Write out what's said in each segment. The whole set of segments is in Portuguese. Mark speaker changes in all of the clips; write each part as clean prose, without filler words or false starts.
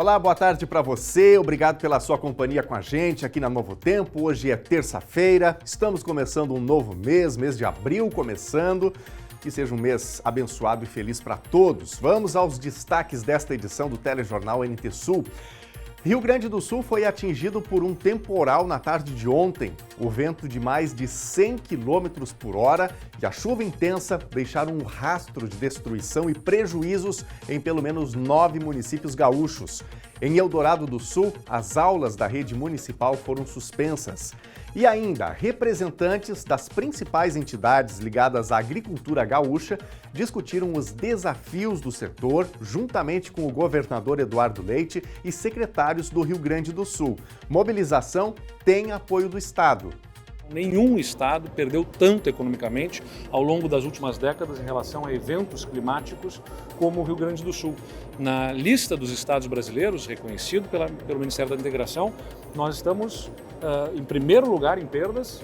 Speaker 1: Olá, boa tarde para você. Obrigado pela sua companhia com a gente aqui na Novo Tempo. Hoje é terça-feira, estamos começando um novo mês de abril começando. Que seja um mês abençoado e feliz para todos. Vamos aos destaques desta edição do Telejornal NT Sul. Rio Grande do Sul foi atingido por um temporal na tarde de ontem. O vento de mais de 100 km por hora e a chuva intensa deixaram um rastro de destruição e prejuízos em pelo menos 9 municípios gaúchos. Em Eldorado do Sul, as aulas da rede municipal foram suspensas. E ainda, representantes das principais entidades ligadas à agricultura gaúcha discutiram os desafios do setor, juntamente com o governador Eduardo Leite e secretários do Rio Grande do Sul. Mobilização tem apoio do Estado.
Speaker 2: Nenhum estado perdeu tanto economicamente ao longo das últimas décadas em relação a eventos climáticos como o Rio Grande do Sul. Na lista dos estados brasileiros, reconhecido pelo Ministério da Integração, nós estamos em primeiro lugar em perdas.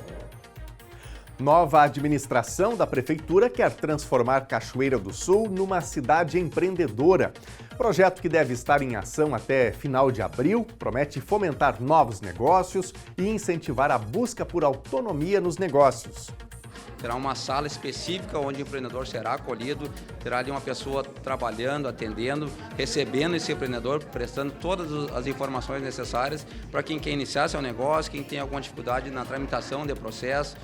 Speaker 1: Nova administração da Prefeitura quer transformar Cachoeira do Sul numa cidade empreendedora. Projeto que deve estar em ação até final de abril, promete fomentar novos negócios e incentivar a busca por autonomia nos negócios.
Speaker 3: Terá uma sala específica onde o empreendedor será acolhido, terá ali uma pessoa trabalhando, atendendo, recebendo esse empreendedor, prestando todas as informações necessárias para quem quer iniciar seu negócio, quem tem alguma dificuldade na tramitação de processo.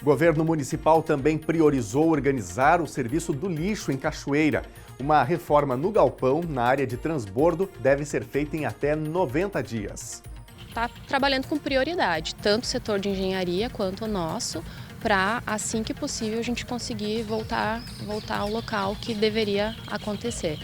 Speaker 1: O governo municipal também priorizou organizar o serviço do lixo em Cachoeira. Uma reforma no galpão, na área de transbordo, deve ser feita em até 90 dias.
Speaker 4: Está trabalhando com prioridade, tanto o setor de engenharia quanto o nosso, para assim que possível a gente conseguir voltar ao local que deveria acontecer.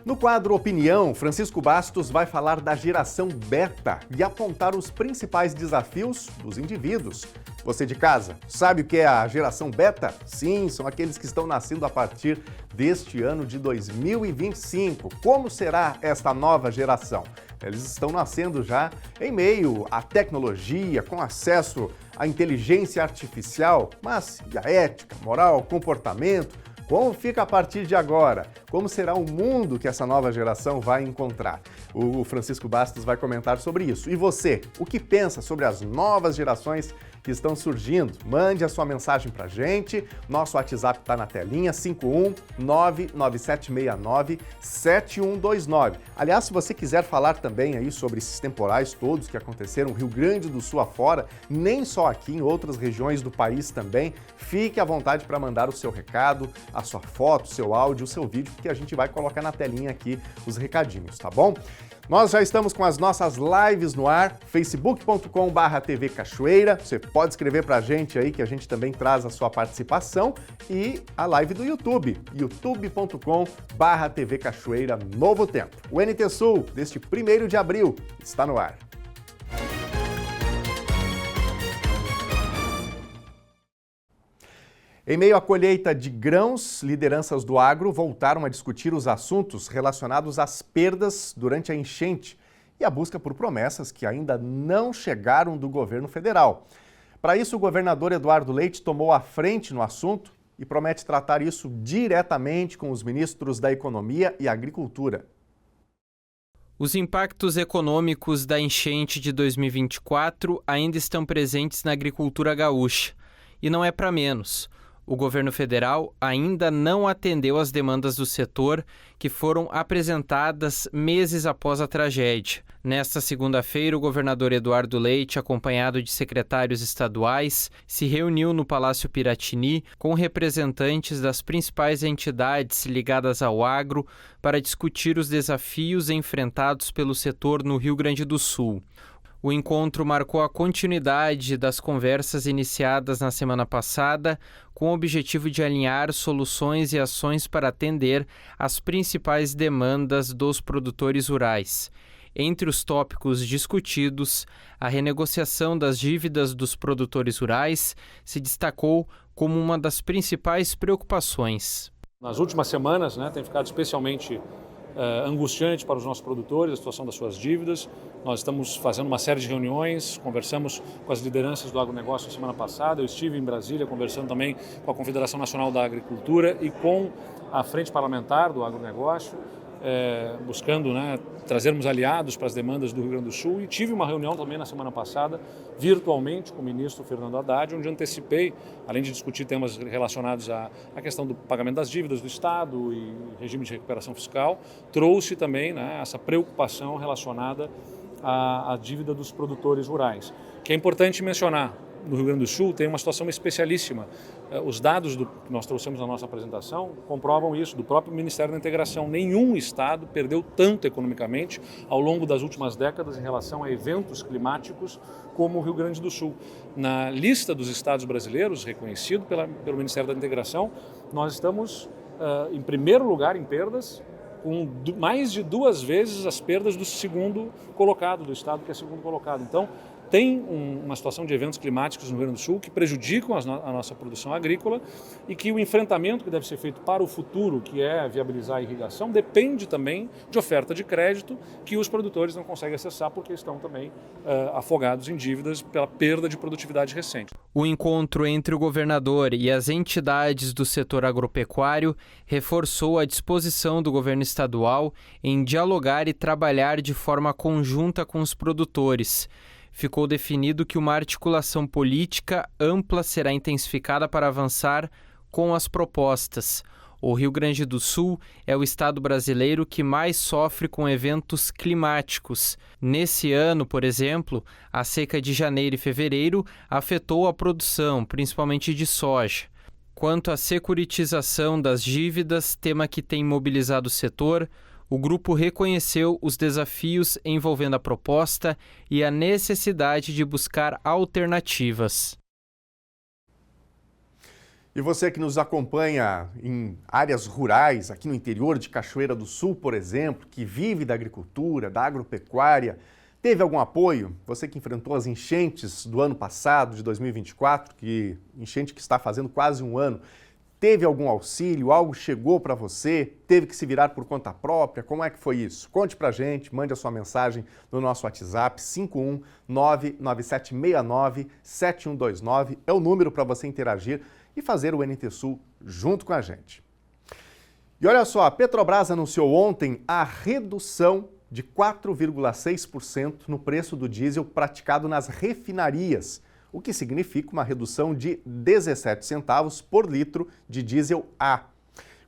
Speaker 1: No quadro Opinião, Francisco Bastos vai falar da geração beta e apontar os principais desafios dos indivíduos. Você de casa, sabe o que é a geração beta? Sim, são aqueles que estão nascendo a partir deste ano de 2025. Como será esta nova geração? Eles estão nascendo já em meio à tecnologia, com acesso à inteligência artificial, mas e a ética, moral, comportamento? Como fica a partir de agora? Como será o mundo que essa nova geração vai encontrar? O Francisco Bastos vai comentar sobre isso. E você, o que pensa sobre as novas gerações que estão surgindo? Mande a sua mensagem pra gente. Nosso WhatsApp está na telinha, 51997697129. Aliás, se você quiser falar também aí sobre esses temporais todos que aconteceram no Rio Grande do Sul afora, nem só aqui, em outras regiões do país também, fique à vontade para mandar o seu recado, a sua foto, o seu áudio, o seu vídeo, porque a gente vai colocar na telinha aqui os recadinhos, tá bom? Nós já estamos com as nossas lives no ar, facebook.com/TV Cachoeira. Você pode escrever pra gente aí que a gente também traz a sua participação. E a live do YouTube, youtube.com/TV Cachoeira Novo Tempo. O NT Sul, deste 1º de abril, está no ar. Em meio à colheita de grãos, lideranças do agro voltaram a discutir os assuntos relacionados às perdas durante a enchente e a busca por promessas que ainda não chegaram do governo federal. Para isso, o governador Eduardo Leite tomou a frente no assunto e promete tratar isso diretamente com os ministros da Economia e Agricultura.
Speaker 5: Os impactos econômicos da enchente de 2024 ainda estão presentes na agricultura gaúcha. E não é para menos. O governo federal ainda não atendeu às demandas do setor que foram apresentadas meses após a tragédia. Nesta segunda-feira, o governador Eduardo Leite, acompanhado de secretários estaduais, se reuniu no Palácio Piratini com representantes das principais entidades ligadas ao agro para discutir os desafios enfrentados pelo setor no Rio Grande do Sul. O encontro marcou a continuidade das conversas iniciadas na semana passada, com o objetivo de alinhar soluções e ações para atender às principais demandas dos produtores rurais. Entre os tópicos discutidos, a renegociação das dívidas dos produtores rurais se destacou como uma das principais preocupações.
Speaker 2: Nas últimas semanas, tem ficado especialmente angustiante para os nossos produtores, a situação das suas dívidas. Nós estamos fazendo uma série de reuniões, conversamos com as lideranças do agronegócio na semana passada. Eu estive em Brasília conversando também com a Confederação Nacional da Agricultura e com a Frente Parlamentar do Agronegócio. buscando, né, trazermos aliados para as demandas do Rio Grande do Sul, e tive uma reunião também na semana passada, virtualmente, com o ministro Fernando Haddad, onde antecipei, além de discutir temas relacionados à questão do pagamento das dívidas do Estado e regime de recuperação fiscal, trouxe também, né, essa preocupação relacionada à dívida dos produtores rurais, que é importante mencionar. No Rio Grande do Sul tem uma situação especialíssima. Os dados que nós trouxemos na nossa apresentação comprovam isso, do próprio Ministério da Integração. Nenhum estado perdeu tanto economicamente ao longo das últimas décadas em relação a eventos climáticos como o Rio Grande do Sul. Na lista dos estados brasileiros, reconhecido pelo Ministério da Integração, nós estamos em primeiro lugar em perdas, com mais de 2 vezes as perdas do segundo colocado, do estado que é segundo colocado. Então, tem uma situação de eventos climáticos no Rio Grande do Sul que prejudicam a nossa produção agrícola, e que o enfrentamento que deve ser feito para o futuro, que é viabilizar a irrigação, depende também de oferta de crédito que os produtores não conseguem acessar porque estão também afogados em dívidas pela perda de produtividade recente.
Speaker 5: O encontro entre o governador e as entidades do setor agropecuário reforçou a disposição do governo estadual em dialogar e trabalhar de forma conjunta com os produtores. Ficou definido que uma articulação política ampla será intensificada para avançar com as propostas. O Rio Grande do Sul é o estado brasileiro que mais sofre com eventos climáticos. Nesse ano, por exemplo, a seca de janeiro e fevereiro afetou a produção, principalmente de soja. Quanto à securitização das dívidas, tema que tem mobilizado o setor, o grupo reconheceu os desafios envolvendo a proposta e a necessidade de buscar alternativas.
Speaker 1: E você que nos acompanha em áreas rurais, aqui no interior de Cachoeira do Sul, por exemplo, que vive da agricultura, da agropecuária, teve algum apoio? Você que enfrentou as enchentes do ano passado, de 2024, enchente que está fazendo quase um ano, teve algum auxílio? Algo chegou para você? Teve que se virar por conta própria? Como é que foi isso? Conte para a gente, mande a sua mensagem no nosso WhatsApp, 51997697129. É o número para você interagir e fazer o NT Sul junto com a gente. E olha só, a Petrobras anunciou ontem a redução de 4,6% no preço do diesel praticado nas refinarias, o que significa uma redução de 17 centavos por litro de diesel A.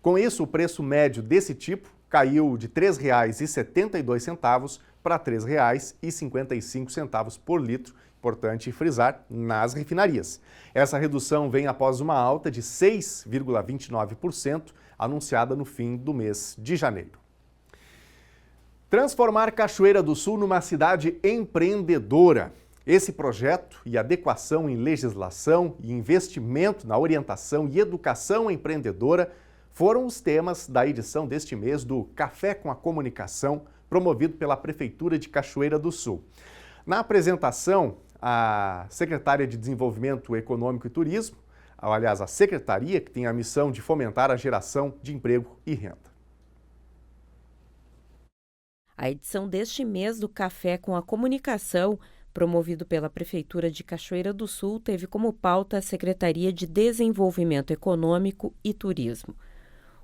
Speaker 1: Com isso, o preço médio desse tipo caiu de R$ 3,72 para R$ 3,55 por litro, importante frisar, nas refinarias. Essa redução vem após uma alta de 6,29% anunciada no fim do mês de janeiro. Transformar Cachoeira do Sul numa cidade empreendedora. Esse projeto e adequação em legislação e investimento na orientação e educação empreendedora foram os temas da edição deste mês do Café com a Comunicação, promovido pela Prefeitura de Cachoeira do Sul. Na apresentação, a secretária de Desenvolvimento Econômico e Turismo, aliás, a secretaria que tem a missão de fomentar a geração de emprego e renda.
Speaker 6: A edição deste mês do Café com a Comunicação, promovido pela Prefeitura de Cachoeira do Sul, teve como pauta a Secretaria de Desenvolvimento Econômico e Turismo.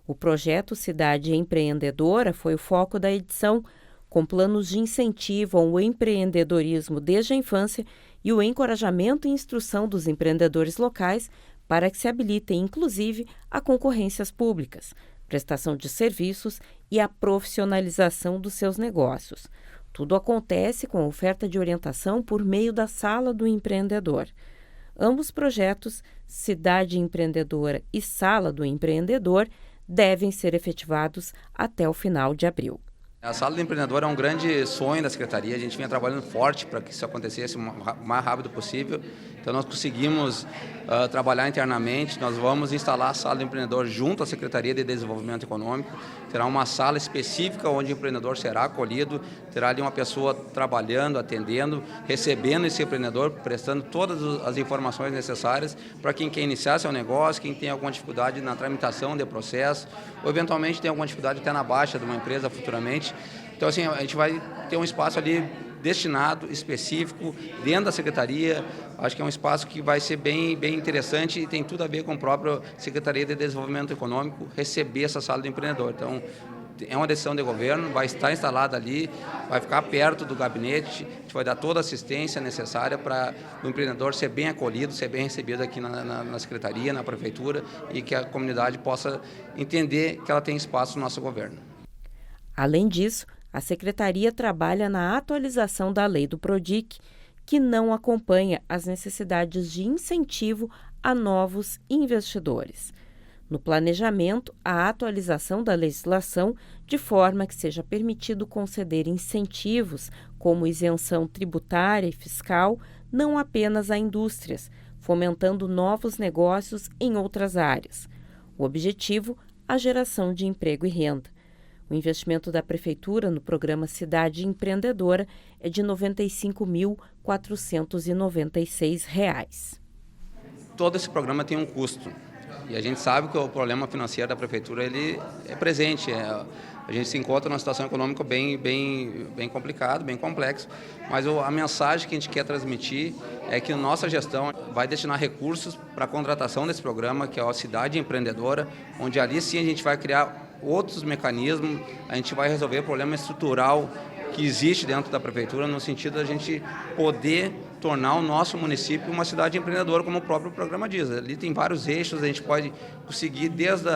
Speaker 6: O projeto Cidade Empreendedora foi o foco da edição, com planos de incentivo ao empreendedorismo desde a infância e o encorajamento e instrução dos empreendedores locais para que se habilitem, inclusive, a concorrências públicas, prestação de serviços e a profissionalização dos seus negócios. Tudo acontece com a oferta de orientação por meio da Sala do Empreendedor. Ambos projetos, Cidade Empreendedora e Sala do Empreendedor, devem ser efetivados até o final de abril.
Speaker 3: A Sala do Empreendedor é um grande sonho da Secretaria, a gente vinha trabalhando forte para que isso acontecesse o mais rápido possível, então nós conseguimos trabalhar internamente, nós vamos instalar a Sala do Empreendedor junto à Secretaria de Desenvolvimento Econômico, terá uma sala específica onde o empreendedor será acolhido, terá ali uma pessoa trabalhando, atendendo, recebendo esse empreendedor, prestando todas as informações necessárias para quem quer iniciar seu negócio, quem tem alguma dificuldade na tramitação de processo, ou eventualmente tem alguma dificuldade até na baixa de uma empresa futuramente. Então, assim, a gente vai ter um espaço ali destinado, específico, dentro da Secretaria. Acho que é um espaço que vai ser bem interessante e tem tudo a ver com a própria Secretaria de Desenvolvimento Econômico receber essa Sala do Empreendedor. Então, é uma decisão de governo, vai estar instalada ali, vai ficar perto do gabinete, a gente vai dar toda a assistência necessária para o empreendedor ser bem acolhido, ser bem recebido aqui na secretaria, na prefeitura, e que a comunidade possa entender que ela tem espaço no nosso governo.
Speaker 6: Além disso, a secretaria trabalha na atualização da lei do PRODIC, que não acompanha as necessidades de incentivo a novos investidores. No planejamento, a atualização da legislação de forma que seja permitido conceder incentivos, como isenção tributária e fiscal, não apenas a indústrias, fomentando novos negócios em outras áreas. O objetivo, a geração de emprego e renda. O investimento da Prefeitura no programa Cidade Empreendedora é de R$ 95.496.
Speaker 3: Todo esse programa tem um custo. E a gente sabe que o problema financeiro da Prefeitura ele é presente. A gente se encontra numa situação econômica bem complicada, bem complexa. Mas a mensagem que a gente quer transmitir é que a nossa gestão vai destinar recursos para a contratação desse programa, que é a Cidade Empreendedora, onde ali sim a gente vai criar outros mecanismos, a gente vai resolver o problema estrutural que existe dentro da Prefeitura, no sentido de a gente poder tornar o nosso município uma cidade empreendedora, como o próprio programa diz. Ali tem vários eixos, a gente pode conseguir, desde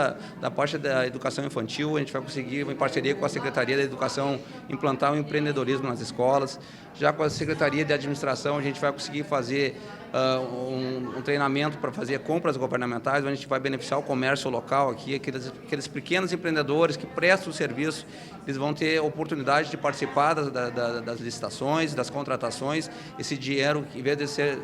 Speaker 3: da parte da educação infantil, a gente vai conseguir, em parceria com a Secretaria da Educação, implantar o empreendedorismo nas escolas. Já com a Secretaria de Administração, a gente vai conseguir fazer um treinamento para fazer compras governamentais, onde a gente vai beneficiar o comércio local aqui, aqueles pequenos empreendedores que prestam o serviço, eles vão ter oportunidade de participar das licitações, das contratações. Esse dinheiro, em vez de ser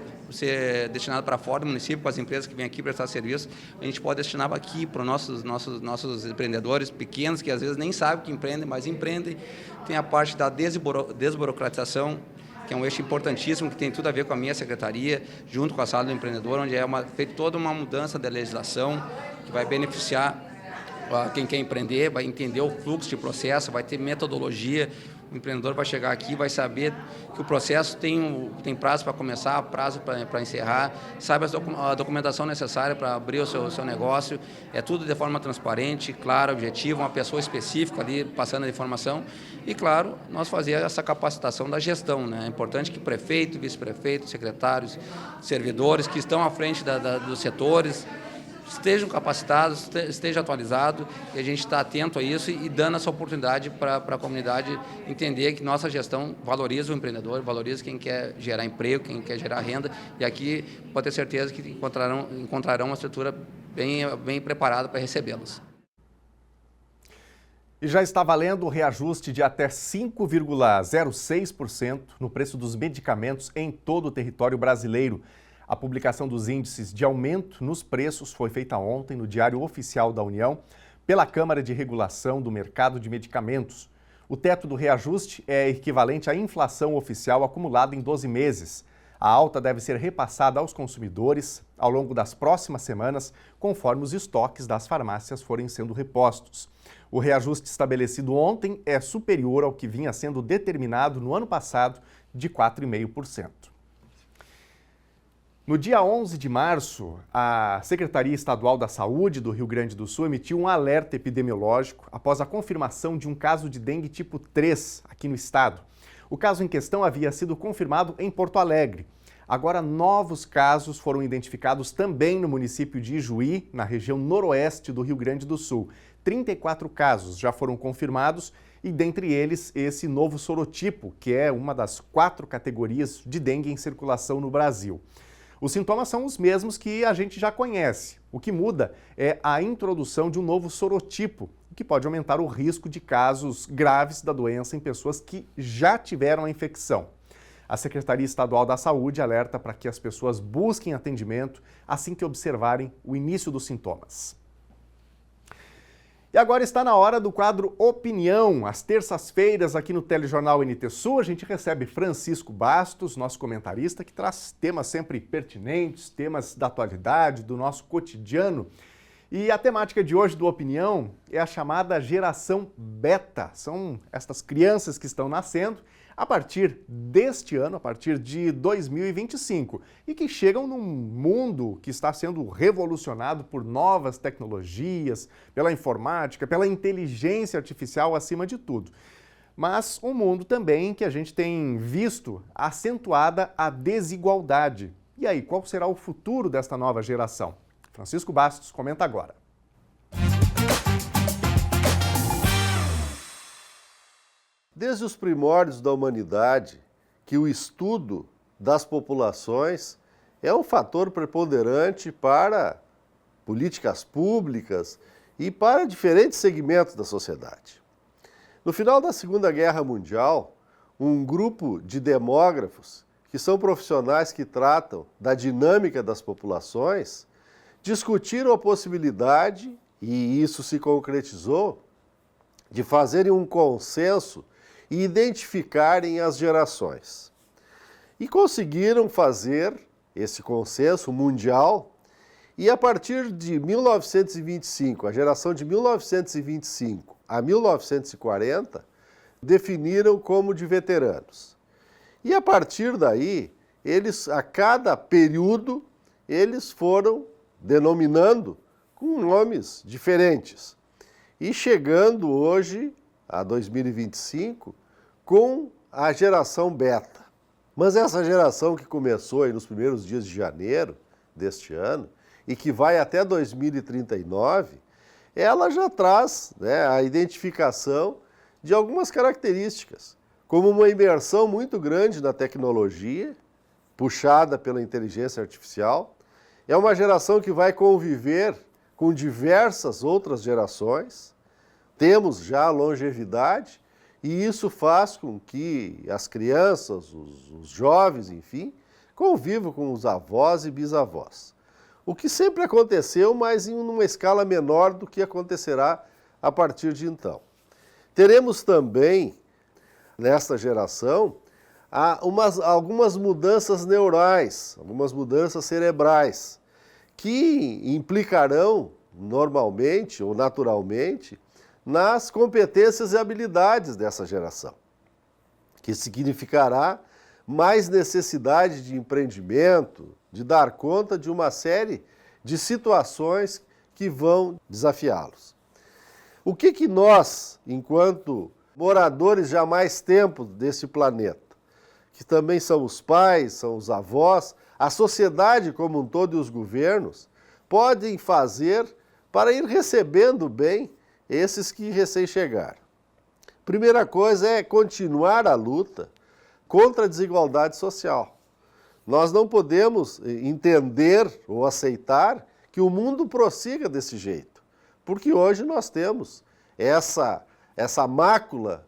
Speaker 3: destinado para fora do município, para as empresas que vêm aqui prestar serviço, a gente pode destinar aqui para os nossos empreendedores pequenos, que às vezes nem sabem que empreendem, mas empreendem. Tem a parte da desburocratização, que é um eixo importantíssimo, que tem tudo a ver com a minha secretaria, junto com a Sala do Empreendedor, onde é feita toda uma mudança da legislação que vai beneficiar quem quer empreender, vai entender o fluxo de processo, vai ter metodologia. O empreendedor vai chegar aqui, vai saber que o processo tem prazo para começar, prazo para encerrar, sabe a documentação necessária para abrir o seu negócio. É tudo de forma transparente, clara, objetiva, uma pessoa específica ali passando a informação. E, claro, nós fazer essa capacitação da gestão, né? É importante que prefeito, vice-prefeito, secretários, servidores que estão à frente dos setores estejam capacitados, esteja atualizado, e a gente está atento a isso e dando essa oportunidade para a comunidade entender que nossa gestão valoriza o empreendedor, valoriza quem quer gerar emprego, quem quer gerar renda, e aqui pode ter certeza que encontrarão uma estrutura bem preparada para recebê-los.
Speaker 1: E já está valendo o reajuste de até 5,06% no preço dos medicamentos em todo o território brasileiro. A publicação dos índices de aumento nos preços foi feita ontem no Diário Oficial da União pela Câmara de Regulação do Mercado de Medicamentos. O teto do reajuste é equivalente à inflação oficial acumulada em 12 meses. A alta deve ser repassada aos consumidores ao longo das próximas semanas, conforme os estoques das farmácias forem sendo repostos. O reajuste estabelecido ontem é superior ao que vinha sendo determinado no ano passado, de 4,5%. No dia 11 de março, a Secretaria Estadual da Saúde do Rio Grande do Sul emitiu um alerta epidemiológico após a confirmação de um caso de dengue tipo 3 aqui no estado. O caso em questão havia sido confirmado em Porto Alegre. Agora, novos casos foram identificados também no município de Ijuí, na região noroeste do Rio Grande do Sul. 34 casos já foram confirmados e, dentre eles, esse novo sorotipo, que é uma das 4 categorias de dengue em circulação no Brasil. Os sintomas são os mesmos que a gente já conhece. O que muda é a introdução de um novo sorotipo, que pode aumentar o risco de casos graves da doença em pessoas que já tiveram a infecção. A Secretaria Estadual da Saúde alerta para que as pessoas busquem atendimento assim que observarem o início dos sintomas. E agora está na hora do quadro Opinião. Às terças-feiras, aqui no Telejornal NT Sul, a gente recebe Francisco Bastos, nosso comentarista, que traz temas sempre pertinentes, temas da atualidade, do nosso cotidiano. E a temática de hoje do Opinião é a chamada geração beta. São estas crianças que estão nascendo a partir deste ano, a partir de 2025, e que chegam num mundo que está sendo revolucionado por novas tecnologias, pela informática, pela inteligência artificial acima de tudo. Mas um mundo também que a gente tem visto acentuada a desigualdade. E aí, qual será o futuro desta nova geração? Francisco Bastos comenta agora.
Speaker 7: Desde os primórdios da humanidade, que o estudo das populações é um fator preponderante para políticas públicas e para diferentes segmentos da sociedade. No final da Segunda Guerra Mundial, um grupo de demógrafos, que são profissionais que tratam da dinâmica das populações, discutiram a possibilidade, e isso se concretizou, de fazerem um consenso e identificarem as gerações. E conseguiram fazer esse consenso mundial, e a partir de 1925, a geração de 1925 a 1940, definiram como de veteranos. E a partir daí, eles, a cada período, eles foram denominando com nomes diferentes. E chegando hoje, a 2025, com a geração beta. Mas essa geração que começou aí nos primeiros dias de janeiro deste ano e que vai até 2039, ela já traz, né, a identificação de algumas características, como uma imersão muito grande na tecnologia, puxada pela inteligência artificial. É uma geração que vai conviver com diversas outras gerações. Temos já longevidade e isso faz com que as crianças, os jovens, enfim, convivam com os avós e bisavós. O que sempre aconteceu, mas em uma escala menor do que acontecerá a partir de então. Teremos também, nesta geração, algumas mudanças neurais, algumas mudanças cerebrais, que implicarão normalmente ou naturalmente nas competências e habilidades dessa geração, que significará mais necessidade de empreendimento, de dar conta de uma série de situações que vão desafiá-los. O que nós, enquanto moradores já há mais tempo desse planeta, que também são os pais, são os avós, a sociedade como um todo e os governos, podem fazer para ir recebendo bem esses que recém chegaram? Primeira coisa é continuar a luta contra a desigualdade social. Nós não podemos entender ou aceitar que o mundo prossiga desse jeito, porque hoje nós temos essa mácula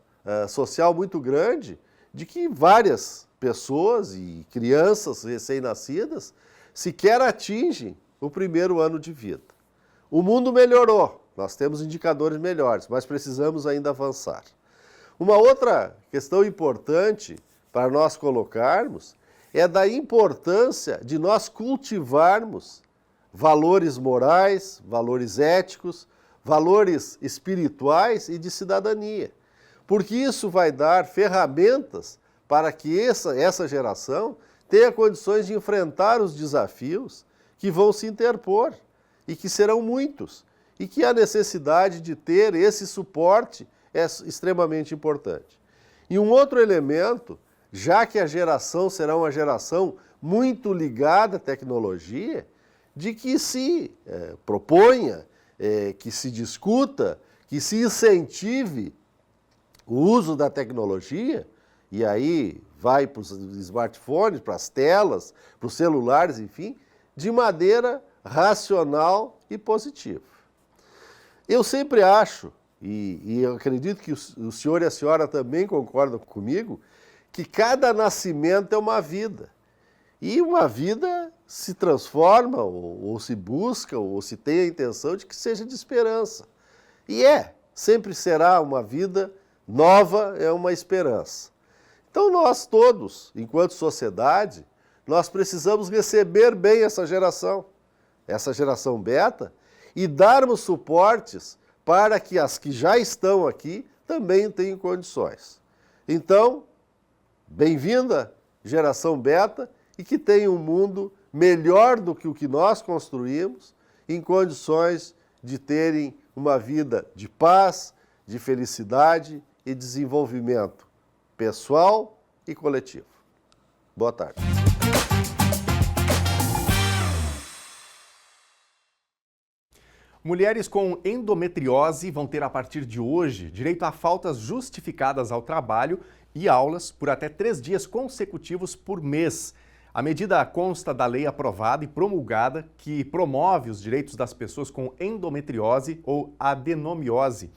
Speaker 7: social muito grande de que várias pessoas e crianças recém-nascidas sequer atingem o primeiro ano de vida. O mundo melhorou, nós temos indicadores melhores, mas precisamos ainda avançar. Uma outra questão importante para nós colocarmos é da importância de nós cultivarmos valores morais, valores éticos, valores espirituais e de cidadania. Porque isso vai dar ferramentas para que essa geração tenha condições de enfrentar os desafios que vão se interpor e que serão muitos, e que a necessidade de ter esse suporte é extremamente importante. E um outro elemento, já que a geração será uma geração muito ligada à tecnologia, de que se proponha, que se discuta, que se incentive o uso da tecnologia, e aí vai para os smartphones, para as telas, para os celulares, enfim, de maneira racional e positiva. Eu sempre acho, e eu acredito que o senhor e a senhora também concordam comigo, que cada nascimento é uma vida. E uma vida se transforma, ou se busca, ou se tem a intenção de que seja de esperança. E sempre será uma vida nova, é uma esperança. Então nós todos, enquanto sociedade, nós precisamos receber bem essa geração beta, e darmos suportes para que as que já estão aqui também tenham condições. Então, Bem-vinda, geração beta, e que tenha um mundo melhor do que o que nós construímos, em condições de terem uma vida de paz, de felicidade e desenvolvimento pessoal e coletivo. Boa tarde.
Speaker 1: Mulheres com endometriose vão ter a partir de hoje direito a faltas justificadas ao trabalho e aulas por até 3 dias consecutivos por mês. A medida consta da lei aprovada e promulgada que promove os direitos das pessoas com endometriose ou adenomiose.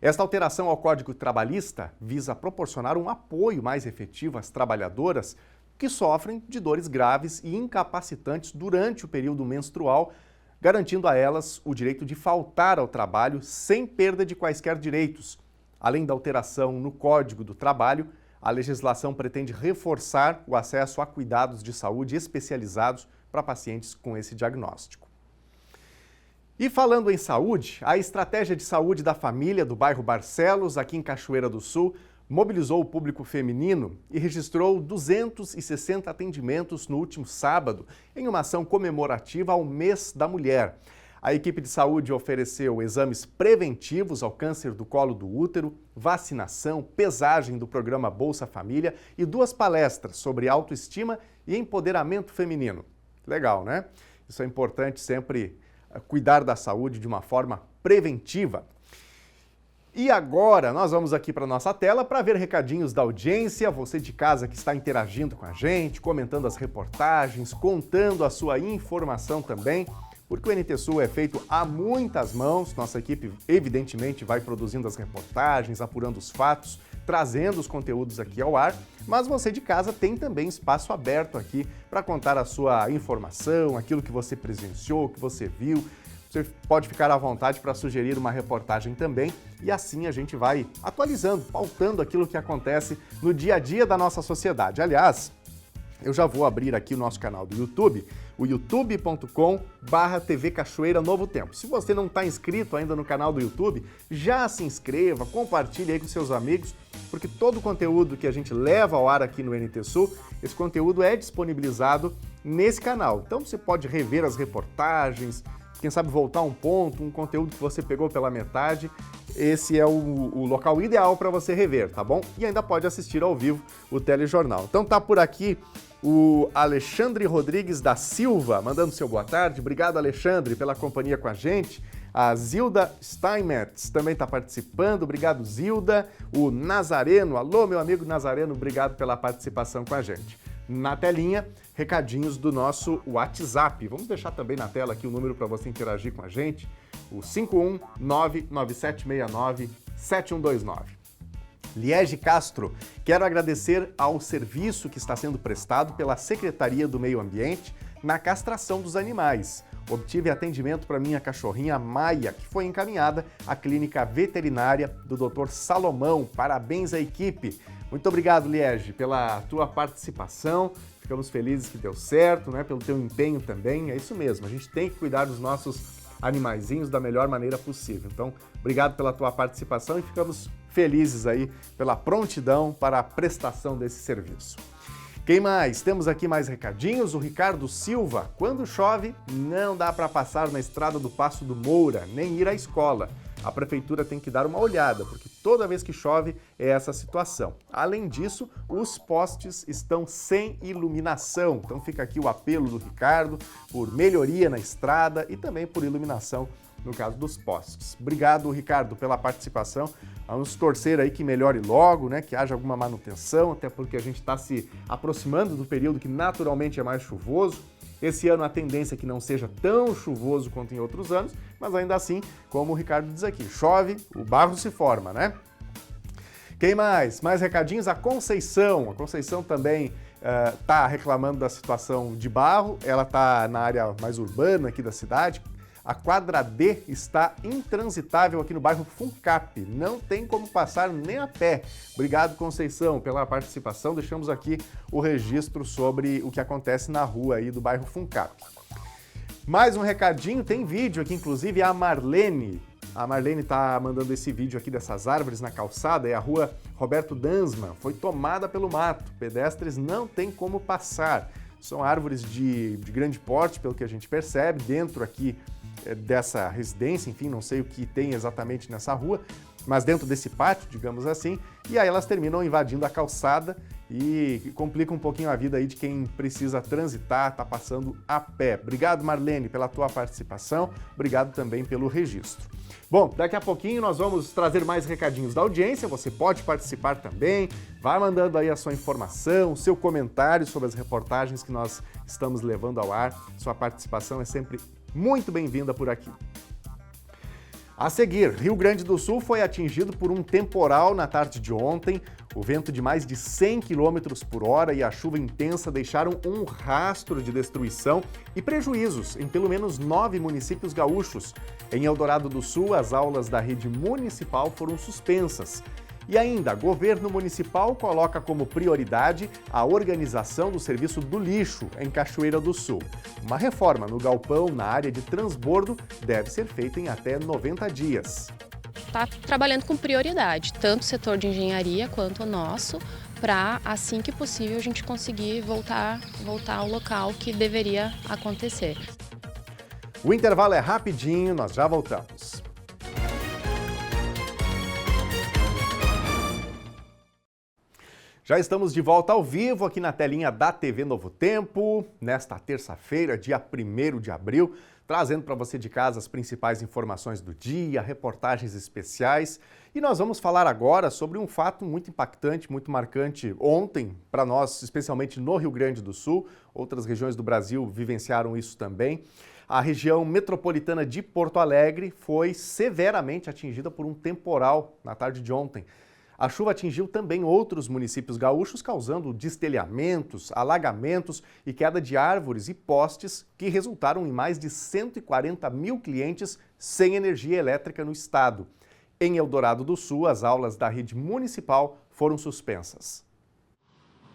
Speaker 1: Esta alteração ao Código Trabalhista visa proporcionar um apoio mais efetivo às trabalhadoras que sofrem de dores graves e incapacitantes durante o período menstrual, garantindo a elas o direito de faltar ao trabalho sem perda de quaisquer direitos. Além da alteração no Código do Trabalho, a legislação pretende reforçar o acesso a cuidados de saúde especializados para pacientes com esse diagnóstico. E falando em saúde, a Estratégia de Saúde da Família do bairro Barcelos, aqui em Cachoeira do Sul, mobilizou o público feminino e registrou 260 atendimentos no último sábado, em uma ação comemorativa ao Mês da Mulher. A equipe de saúde ofereceu exames preventivos ao câncer do colo do útero, vacinação, pesagem do programa Bolsa Família e 2 palestras sobre autoestima e empoderamento feminino. Legal, né? Isso é importante sempre cuidar da saúde de uma forma preventiva. E agora nós vamos aqui para a nossa tela para ver recadinhos da audiência, você de casa que está interagindo com a gente, comentando as reportagens, contando a sua informação também, porque o NT Sul é feito a muitas mãos, nossa equipe evidentemente vai produzindo as reportagens, apurando os fatos, trazendo os conteúdos aqui ao ar, mas você de casa tem também espaço aberto aqui para contar a sua informação, aquilo que você presenciou, que você viu. Você pode ficar à vontade para sugerir uma reportagem também e assim a gente vai atualizando, pautando aquilo que acontece no dia a dia da nossa sociedade. Aliás, eu já vou abrir aqui o nosso canal do YouTube, o youtube.com/TV Cachoeira Novo Tempo. Se você não está inscrito ainda no canal do YouTube, já se inscreva, compartilhe aí com seus amigos, porque todo o conteúdo que a gente leva ao ar aqui no NT Sul, esse conteúdo é disponibilizado nesse canal. Então você pode rever as reportagens, quem sabe voltar um ponto, um conteúdo que você pegou pela metade, esse é o local ideal para você rever, tá bom? E ainda pode assistir ao vivo o telejornal. Então tá por aqui o Alexandre Rodrigues da Silva, mandando seu boa tarde. Obrigado, Alexandre, pela companhia com a gente. A Zilda Steinmetz também está participando. Obrigado, Zilda. O Nazareno, alô, meu amigo Nazareno, obrigado pela participação com a gente. Na telinha, recadinhos do nosso WhatsApp. Vamos deixar também na tela aqui o número para você interagir com a gente, o 51997697129. Liege Castro, quero agradecer ao serviço que está sendo prestado pela Secretaria do Meio Ambiente na castração dos animais. Obtive atendimento para minha cachorrinha Maia, que foi encaminhada à clínica veterinária do Dr. Salomão. Parabéns à equipe. Muito obrigado, Liege, pela tua participação. Ficamos felizes que deu certo, né? Pelo teu empenho também. É isso mesmo, a gente tem que cuidar dos nossos animaizinhos da melhor maneira possível. Então, obrigado pela tua participação e ficamos felizes aí pela prontidão para a prestação desse serviço. Quem mais? Temos aqui mais recadinhos. O Ricardo Silva. Quando chove, não dá para passar na estrada do Passo do Moura, nem ir à escola. A prefeitura tem que dar uma olhada, porque toda vez que chove é essa situação. Além disso, os postes estão sem iluminação. Então fica aqui o apelo do Ricardo por melhoria na estrada e também por iluminação no caso dos postes. Obrigado, Ricardo, pela participação. Vamos torcer aí que melhore logo, né? Que haja alguma manutenção, até porque a gente está se aproximando do período que naturalmente é mais chuvoso. Esse ano a tendência é que não seja tão chuvoso quanto em outros anos, mas ainda assim, como o Ricardo diz aqui, chove, o barro se forma, né? Quem mais? Mais recadinhos? A Conceição. A Conceição também está reclamando da situação de barro, ela está na área mais urbana aqui da cidade. A quadra D está intransitável aqui no bairro Funcap. Não tem como passar nem a pé. Obrigado, Conceição, pela participação. Deixamos aqui o registro sobre o que acontece na rua aí do bairro Funcap. Mais um recadinho, tem vídeo aqui, inclusive a Marlene A Marlene está mandando esse vídeo aqui dessas árvores na calçada, é a rua Roberto Dansman, foi tomada pelo mato, pedestres não têm como passar. São árvores de grande porte, pelo que a gente percebe, dentro aqui dessa residência, enfim, não sei o que tem exatamente nessa rua, mas dentro desse pátio, digamos assim, e aí elas terminam invadindo a calçada e complicam um pouquinho a vida aí de quem precisa transitar, tá passando a pé. Obrigado, Marlene, pela tua participação, obrigado também pelo registro. Bom, daqui a pouquinho nós vamos trazer mais recadinhos da audiência, você pode participar também, vai mandando aí a sua informação, o seu comentário sobre as reportagens que nós estamos levando ao ar, sua participação é sempre muito bem-vinda por aqui. A seguir, Rio Grande do Sul foi atingido por um temporal na tarde de ontem. O vento de mais de 100 km por hora e a chuva intensa deixaram um rastro de destruição e prejuízos em pelo menos 9 municípios gaúchos. Em Eldorado do Sul, as aulas da rede municipal foram suspensas. E ainda, governo municipal coloca como prioridade a organização do serviço do lixo em Cachoeira do Sul. Uma reforma no galpão na área de transbordo deve ser feita em até 90 dias.
Speaker 4: Está trabalhando com prioridade, tanto o setor de engenharia quanto o nosso, para assim que possível a gente conseguir voltar ao local que deveria acontecer.
Speaker 1: O intervalo é rapidinho, nós já voltamos. Já estamos de volta ao vivo aqui na telinha da TV Novo Tempo, nesta terça-feira, dia 1º de abril, trazendo para você de casa as principais informações do dia, reportagens especiais. E nós vamos falar agora sobre um fato muito impactante, muito marcante ontem para nós, especialmente no Rio Grande do Sul. Outras regiões do Brasil vivenciaram isso também. A região metropolitana de Porto Alegre foi severamente atingida por um temporal na tarde de ontem. A chuva atingiu também outros municípios gaúchos, causando destelhamentos, alagamentos e queda de árvores e postes que resultaram em mais de 140 mil clientes sem energia elétrica no estado. Em Eldorado do Sul, as aulas da rede municipal foram suspensas.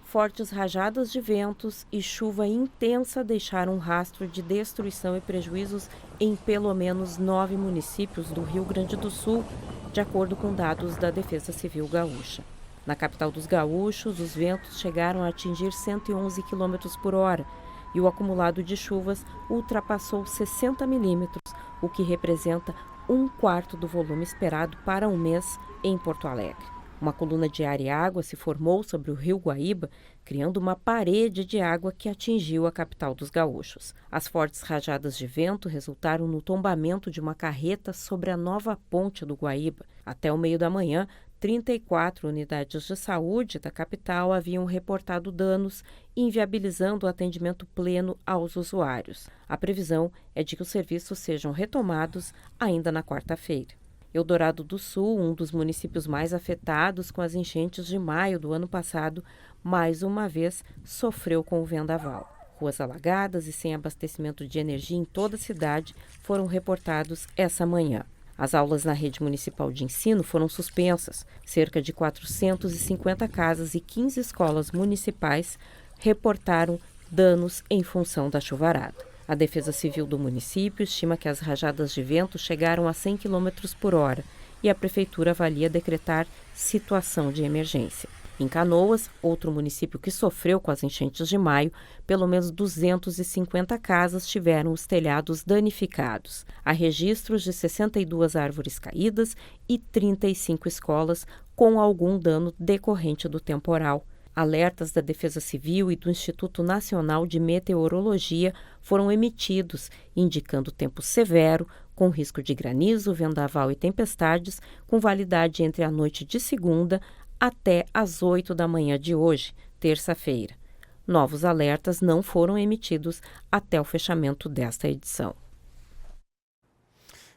Speaker 6: Fortes rajadas de ventos e chuva intensa deixaram um rastro de destruição e prejuízos em pelo menos 9 municípios do Rio Grande do Sul, de acordo com dados da Defesa Civil Gaúcha. Na capital dos gaúchos, os ventos chegaram a atingir 111 km por hora e o acumulado de chuvas ultrapassou 60 milímetros, o que representa 1/4 do volume esperado para um mês em Porto Alegre. Uma coluna de ar e água se formou sobre o rio Guaíba, criando uma parede de água que atingiu a capital dos gaúchos. As fortes rajadas de vento resultaram no tombamento de uma carreta sobre a nova ponte do Guaíba. Até o meio da manhã, 34 unidades de saúde da capital haviam reportado danos, inviabilizando o atendimento pleno aos usuários. A previsão é de que os serviços sejam retomados ainda na quarta-feira. Eldorado do Sul, um dos municípios mais afetados com as enchentes de maio do ano passado, mais uma vez sofreu com o vendaval. Ruas alagadas e sem abastecimento de energia em toda a cidade foram reportados essa manhã. As aulas na rede municipal de ensino foram suspensas. Cerca de 450 casas e 15 escolas municipais reportaram danos em função da chuvarada. A Defesa Civil do município estima que as rajadas de vento chegaram a 100 km por hora e a Prefeitura avalia decretar situação de emergência. Em Canoas, outro município que sofreu com as enchentes de maio, pelo menos 250 casas tiveram os telhados danificados. Há registros de 62 árvores caídas e 35 escolas com algum dano decorrente do temporal. Alertas da Defesa Civil e do Instituto Nacional de Meteorologia foram emitidos, indicando tempo severo, com risco de granizo, vendaval e tempestades, com validade entre a noite de segunda até às 8 da manhã de hoje, terça-feira. Novos alertas não foram emitidos até o fechamento desta edição.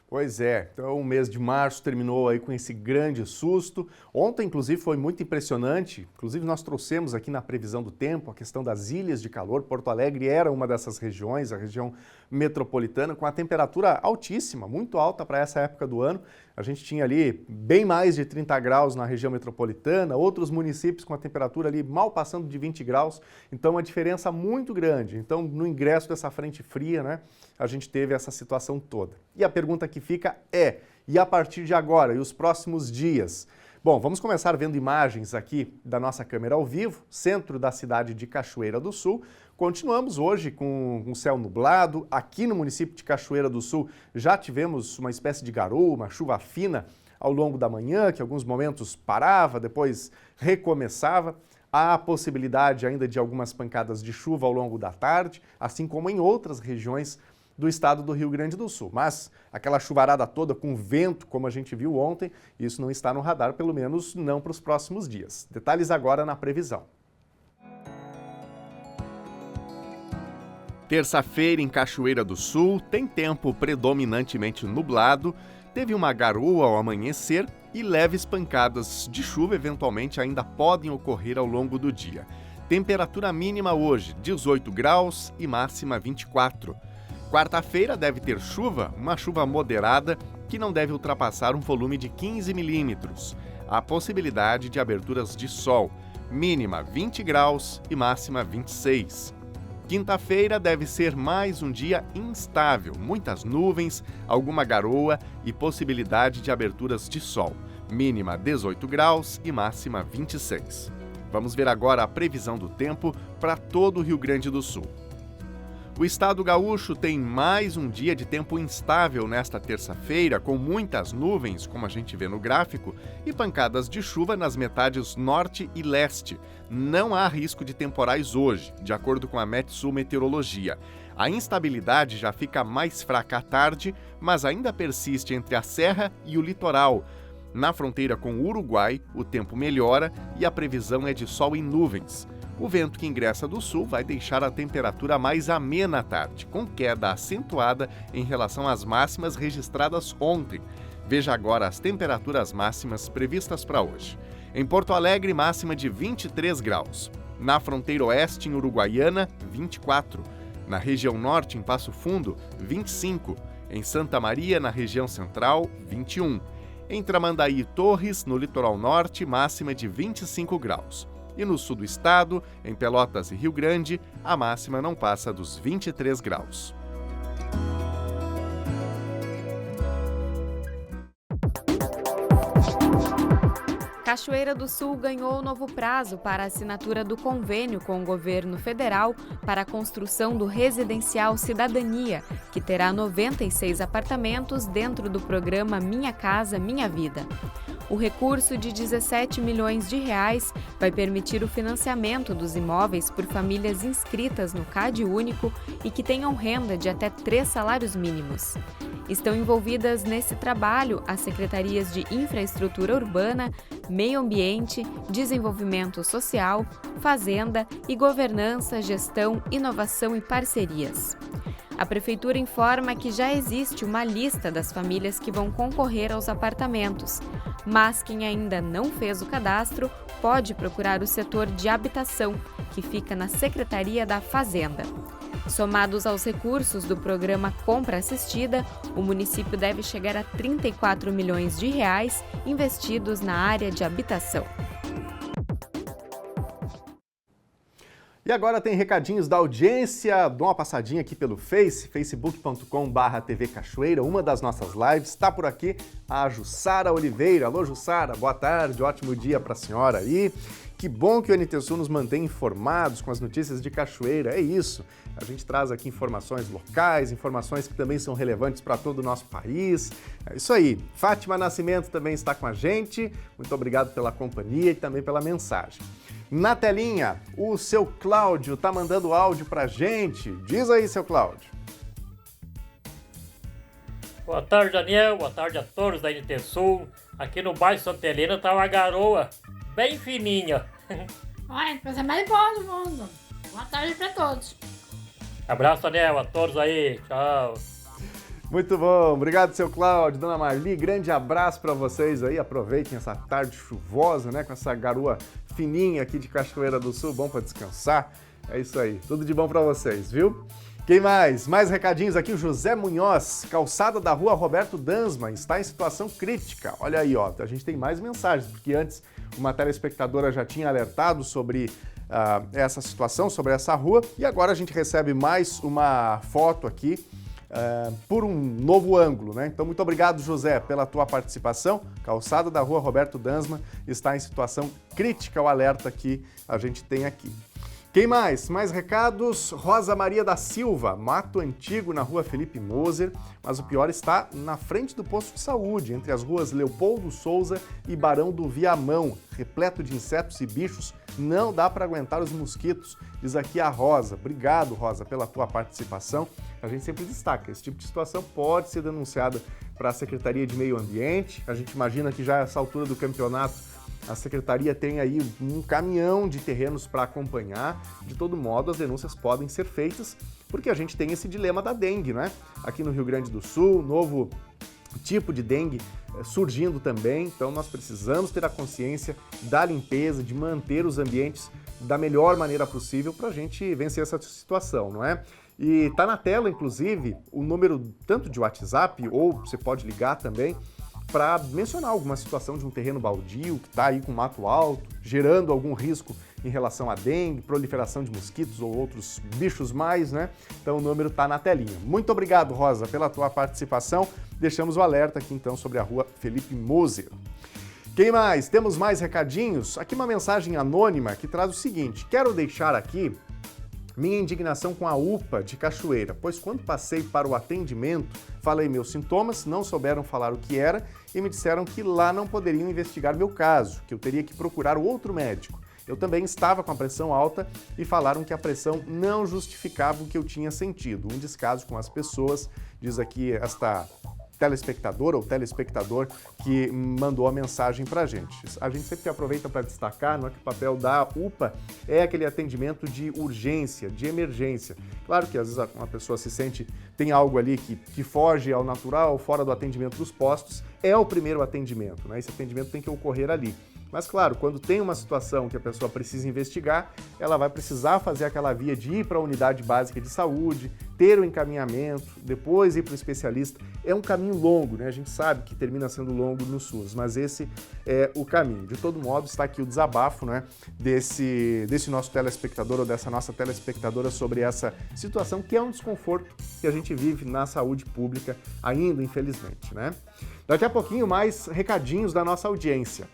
Speaker 1: Pois é, então o mês de março terminou aí com esse grande susto. Ontem, inclusive, foi muito impressionante. Inclusive, nós trouxemos aqui na previsão do tempo a questão das ilhas de calor. Porto Alegre era uma dessas regiões, a região metropolitana, com a temperatura altíssima, muito alta para essa época do ano. A gente tinha ali bem mais de 30 graus na região metropolitana, outros municípios com a temperatura ali mal passando de 20 graus, então uma diferença muito grande. Então, no ingresso dessa frente fria, né, a gente teve essa situação toda. E a pergunta que fica é, e a partir de agora, e os próximos dias? Bom, vamos começar vendo imagens aqui da nossa câmera ao vivo, centro da cidade de Cachoeira do Sul. Continuamos hoje com um céu nublado. Aqui no município de Cachoeira do Sul já tivemos uma espécie de garoa, uma chuva fina ao longo da manhã, que em alguns momentos parava, depois recomeçava. Há a possibilidade ainda de algumas pancadas de chuva ao longo da tarde, assim como em outras regiões do estado do Rio Grande do Sul. Mas aquela chuvarada toda com vento, como a gente viu ontem, isso não está no radar, pelo menos não para os próximos dias. Detalhes agora na previsão. Terça-feira em Cachoeira do Sul tem tempo predominantemente nublado, teve uma garoa ao amanhecer e leves pancadas de chuva eventualmente ainda podem ocorrer ao longo do dia. Temperatura mínima hoje 18 graus e máxima 24. Quarta-feira deve ter chuva, uma chuva moderada que não deve ultrapassar um volume de 15 milímetros. Há possibilidade de aberturas de sol, mínima 20 graus e máxima 26. Quinta-feira deve ser mais um dia instável, muitas nuvens, alguma garoa e possibilidade de aberturas de sol, mínima 18 graus e máxima 26. Vamos ver agora a previsão do tempo para todo o Rio Grande do Sul. O estado gaúcho tem mais um dia de tempo instável nesta terça-feira, com muitas nuvens, como a gente vê no gráfico, e pancadas de chuva nas metades norte e leste. Não há risco de temporais hoje, de acordo com a Metsul Meteorologia. A instabilidade já fica mais fraca à tarde, mas ainda persiste entre a serra e o litoral. Na fronteira com o Uruguai, o tempo melhora e a previsão é de sol e nuvens. O vento que ingressa do sul vai deixar a temperatura mais amena à tarde, com queda acentuada em relação às máximas registradas ontem. Veja agora as temperaturas máximas previstas para hoje. Em Porto Alegre, máxima de 23 graus. Na fronteira oeste, em Uruguaiana, 24. Na região norte, em Passo Fundo, 25. Em Santa Maria, na região central, 21. Em Tramandaí e Torres, no litoral norte, máxima de 25 graus. E no sul do estado, em Pelotas e Rio Grande, a máxima não passa dos 23 graus.
Speaker 8: Cachoeira do Sul ganhou novo prazo para a assinatura do convênio com o governo federal para a construção do Residencial Cidadania, que terá 96 apartamentos dentro do programa Minha Casa Minha Vida. O recurso de 17 milhões de reais vai permitir o financiamento dos imóveis por famílias inscritas no CAD Único e que tenham renda de até 3 salários mínimos. Estão envolvidas nesse trabalho as secretarias de Infraestrutura Urbana, Meio Ambiente, Desenvolvimento Social, Fazenda e Governança, Gestão, Inovação e Parcerias. A Prefeitura informa que já existe uma lista das famílias que vão concorrer aos apartamentos, mas quem ainda não fez o cadastro pode procurar o setor de habitação, que fica na Secretaria da Fazenda. Somados aos recursos do programa Compra Assistida, o município deve chegar a 34 milhões de reais investidos na área de habitação.
Speaker 1: E agora tem recadinhos da audiência, dá uma passadinha aqui pelo facebook.com/TV Cachoeira, uma das nossas lives, está por aqui a Jussara Oliveira. Alô Jussara, boa tarde, ótimo dia para a senhora aí. Que bom que o NT Sul nos mantém informados com as notícias de Cachoeira, é isso. A gente traz aqui informações locais, informações que também são relevantes para todo o nosso país. É isso aí. Fátima Nascimento também está com a gente. Muito obrigado pela companhia e também pela mensagem. Na telinha, o seu Cláudio está mandando áudio para a gente. Diz aí, seu Cláudio.
Speaker 9: Boa tarde, Daniel. Boa tarde a todos da NT Sul. Aqui no bairro Santa Helena tá uma garoa bem fininha.
Speaker 10: Olha, coisa mais boa do mundo. Boa tarde para todos.
Speaker 9: Abraço, Daniel, a todos aí. Tchau.
Speaker 1: Muito bom. Obrigado, seu Cláudio, dona Marli. Grande abraço para vocês aí. Aproveitem essa tarde chuvosa, né? Com essa garoa fininha aqui de Cachoeira do Sul. Bom para descansar. É isso aí. Tudo de bom para vocês, viu? Quem mais? Mais recadinhos aqui, o José Munhoz, calçada da rua Roberto Dansma, está em situação crítica. Olha aí, ó, a gente tem mais mensagens, porque antes uma telespectadora já tinha alertado sobre essa situação, sobre essa rua, e agora a gente recebe mais uma foto aqui por um novo ângulo, né? Então, muito obrigado, José, pela tua participação. Calçada da rua Roberto Dansma está em situação crítica, o alerta que a gente tem aqui. Quem mais? Mais recados. Rosa Maria da Silva, mato antigo na rua Felipe Moser, mas o pior está na frente do posto de saúde, entre as ruas Leopoldo Souza e Barão do Viamão, repleto de insetos e bichos, não dá para aguentar os mosquitos, diz aqui a Rosa. Obrigado, Rosa, pela tua participação. A gente sempre destaca, esse tipo de situação pode ser denunciada para a Secretaria de Meio Ambiente. A gente imagina que já a essa altura do campeonato a Secretaria tem aí um caminhão de terrenos para acompanhar. De todo modo, as denúncias podem ser feitas, porque a gente tem esse dilema da dengue, né? Aqui no Rio Grande do Sul, novo tipo de dengue surgindo também. Então, nós precisamos ter a consciência da limpeza, de manter os ambientes da melhor maneira possível para a gente vencer essa situação, não é? E tá na tela, inclusive, o número tanto de WhatsApp, ou você pode ligar também, para mencionar alguma situação de um terreno baldio que está aí com mato alto, gerando algum risco em relação à dengue, proliferação de mosquitos ou outros bichos mais, né? Então o número está na telinha. Muito obrigado, Rosa, pela tua participação. Deixamos o alerta aqui então sobre a rua Felipe Moser. Quem mais? Temos mais recadinhos? Aqui uma mensagem anônima que traz o seguinte: quero deixar aqui minha indignação com a UPA de Cachoeira, pois quando passei para o atendimento, falei meus sintomas, não souberam falar o que era e me disseram que lá não poderiam investigar meu caso, que eu teria que procurar outro médico. Eu também estava com a pressão alta e falaram que a pressão não justificava o que eu tinha sentido. Um descaso com as pessoas, diz aqui esta telespectadora ou telespectador que mandou a mensagem pra gente. A gente sempre aproveita para destacar, não é, que o papel da UPA é aquele atendimento de urgência, de emergência. Claro que às vezes uma pessoa se sente, tem algo ali que foge ao natural, fora do atendimento dos postos, é o primeiro atendimento, né? Esse atendimento tem que ocorrer ali. Mas, claro, quando tem uma situação que a pessoa precisa investigar, ela vai precisar fazer aquela via de ir para a unidade básica de saúde, ter o encaminhamento, depois ir para o especialista. É um caminho longo, né? A gente sabe que termina sendo longo no SUS, mas esse é o caminho. De todo modo, está aqui o desabafo, né, desse nosso telespectador ou dessa nossa telespectadora sobre essa situação que é um desconforto que a gente vive na saúde pública ainda, infelizmente, né? Daqui a pouquinho, mais recadinhos da nossa audiência.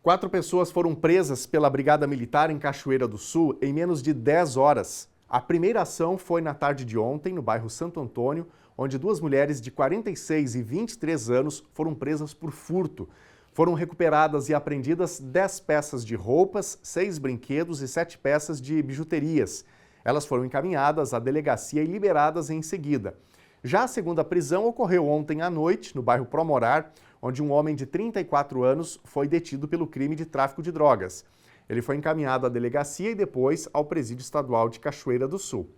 Speaker 1: 4 pessoas foram presas pela Brigada Militar em Cachoeira do Sul em menos de 10 horas. A primeira ação foi na tarde de ontem, no bairro Santo Antônio, onde 2 mulheres de 46 e 23 anos foram presas por furto. Foram recuperadas e apreendidas 10 peças de roupas, 6 brinquedos e 7 peças de bijuterias. Elas foram encaminhadas à delegacia e liberadas em seguida. Já a segunda prisão ocorreu ontem à noite, no bairro Promorar, onde um homem de 34 anos foi detido pelo crime de tráfico de drogas. Ele foi encaminhado à delegacia e depois ao Presídio Estadual de Cachoeira do Sul.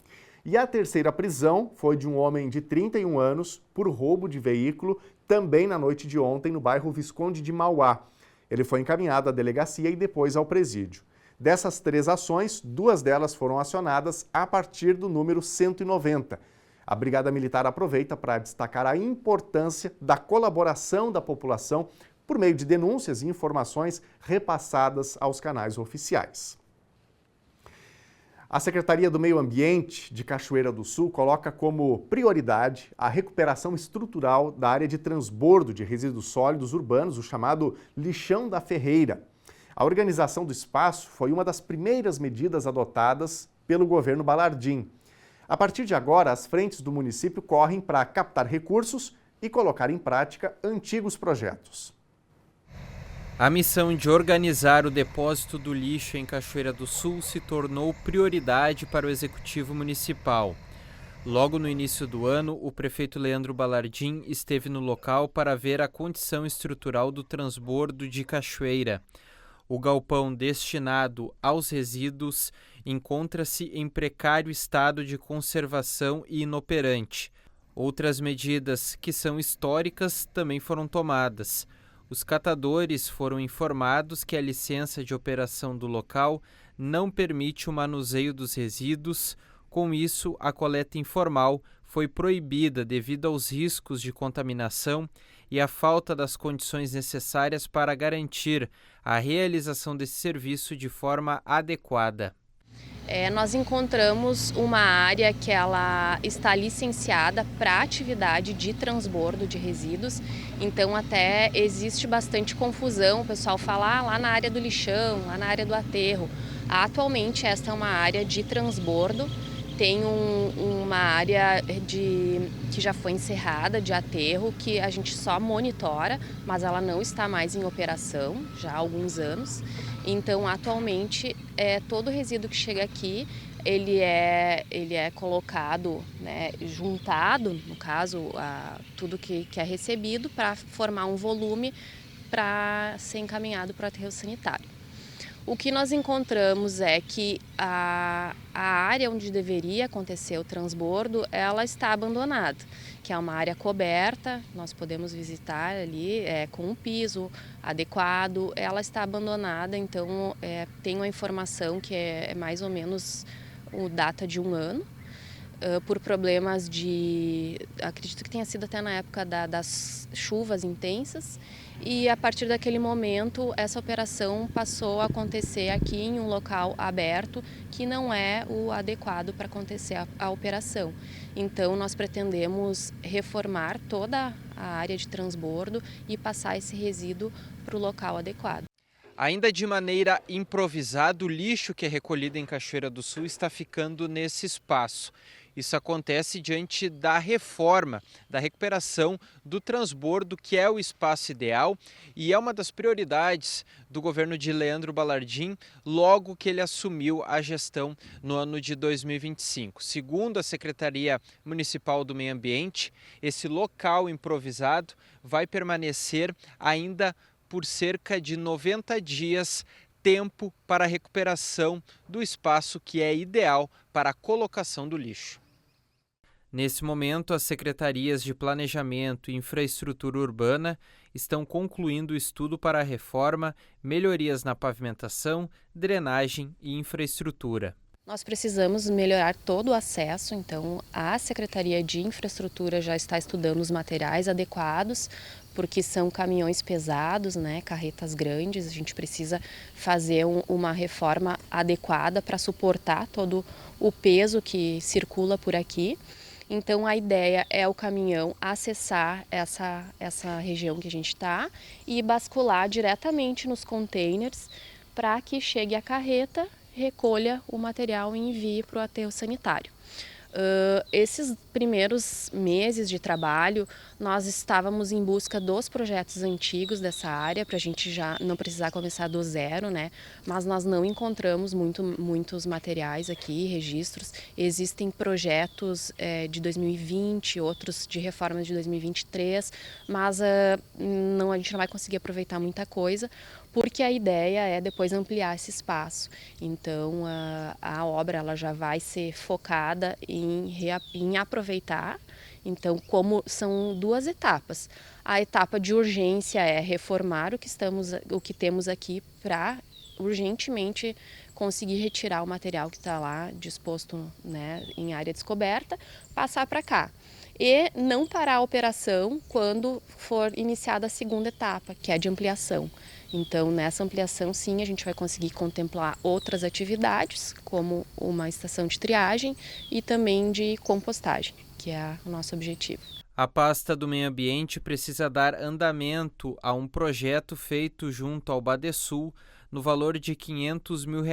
Speaker 1: E a terceira prisão foi de um homem de 31 anos por roubo de veículo, também na noite de ontem, no bairro Visconde de Mauá. Ele foi encaminhado à delegacia e depois ao presídio. Dessas 3 ações, 2 delas foram acionadas a partir do número 190. A Brigada Militar aproveita para destacar a importância da colaboração da população por meio de denúncias e informações repassadas aos canais oficiais. A Secretaria do Meio Ambiente de Cachoeira do Sul coloca como prioridade a recuperação estrutural da área de transbordo de resíduos sólidos urbanos, o chamado lixão da Ferreira. A organização do espaço foi uma das primeiras medidas adotadas pelo governo Balardim. A partir de agora, as frentes do município correm para captar recursos e colocar em prática antigos projetos.
Speaker 5: A missão de organizar o depósito do lixo em Cachoeira do Sul se tornou prioridade para o Executivo Municipal. Logo no início do ano, o prefeito Leandro Balardim esteve no local para ver a condição estrutural do transbordo de Cachoeira. O galpão destinado aos resíduos encontra-se em precário estado de conservação e inoperante. Outras medidas que são históricas também foram tomadas. Os catadores foram informados que a licença de operação do local não permite o manuseio dos resíduos, Com isso, a coleta informal foi proibida devido aos riscos de contaminação e à falta das condições necessárias para garantir a realização desse serviço de forma adequada.
Speaker 4: Nós encontramos uma área que ela está licenciada para atividade de transbordo de resíduos, então até existe bastante confusão, o pessoal fala lá na área do lixão, lá na área do aterro. Atualmente esta é uma área de transbordo, tem uma área que já foi encerrada de aterro, que a gente só monitora, mas ela não está mais em operação já há alguns anos. Então, atualmente, todo resíduo que chega aqui, ele é colocado, né, juntado, no caso, tudo que é recebido, para formar um volume para ser encaminhado para o aterro sanitário. O que nós encontramos é que a área onde deveria acontecer o transbordo, ela está abandonada, que é uma área coberta, nós podemos visitar ali com um piso adequado, ela está abandonada, então tenho a informação que é mais ou menos data de 1 ano, por problemas acredito que tenha sido até na época das chuvas intensas, e a partir daquele momento essa operação passou a acontecer aqui em um local aberto que não é o adequado para acontecer a operação. Então nós pretendemos reformar toda a área de transbordo e passar esse resíduo para o local adequado.
Speaker 5: Ainda de maneira improvisada, o lixo que é recolhido em Cachoeira do Sul está ficando nesse espaço. Isso acontece diante da reforma, da recuperação do transbordo, que é o espaço ideal e é uma das prioridades do governo de Leandro Balardim logo que ele assumiu a gestão no ano de 2025. Segundo a Secretaria Municipal do Meio Ambiente, esse local improvisado vai permanecer ainda por cerca de 90 dias, tempo para a recuperação do espaço que é ideal para a colocação do lixo. Nesse momento, as secretarias de Planejamento e Infraestrutura Urbana estão concluindo o estudo para a reforma, melhorias na pavimentação, drenagem e infraestrutura.
Speaker 4: Nós precisamos melhorar todo o acesso, então a Secretaria de Infraestrutura já está estudando os materiais adequados, porque são caminhões pesados, né, carretas grandes, a gente precisa fazer uma reforma adequada para suportar todo o peso que circula por aqui. Então a ideia é o caminhão acessar essa região que a gente está e bascular diretamente nos containers para que chegue a carreta, recolha o material e envie para o aterro sanitário. Esses primeiros meses de trabalho, nós estávamos em busca dos projetos antigos dessa área, para a gente já não precisar começar do zero, né? Mas nós não encontramos muitos materiais aqui, registros. Existem projetos de 2020, outros de reforma de 2023, mas a gente não vai conseguir aproveitar muita coisa, porque a ideia é depois ampliar esse espaço. Então, a obra ela já vai ser focada em aproveitar. Então, como são 2 etapas. A etapa de urgência é reformar o que temos aqui para urgentemente conseguir retirar o material que está lá disposto, né, em área descoberta, passar para cá. E não parar a operação quando for iniciada a segunda etapa, que é de ampliação. Então, nessa ampliação, sim, a gente vai conseguir contemplar outras atividades, como uma estação de triagem e também de compostagem, que é o nosso objetivo.
Speaker 5: A pasta do meio ambiente precisa dar andamento a um projeto feito junto ao Badesul no valor de R$500 mil.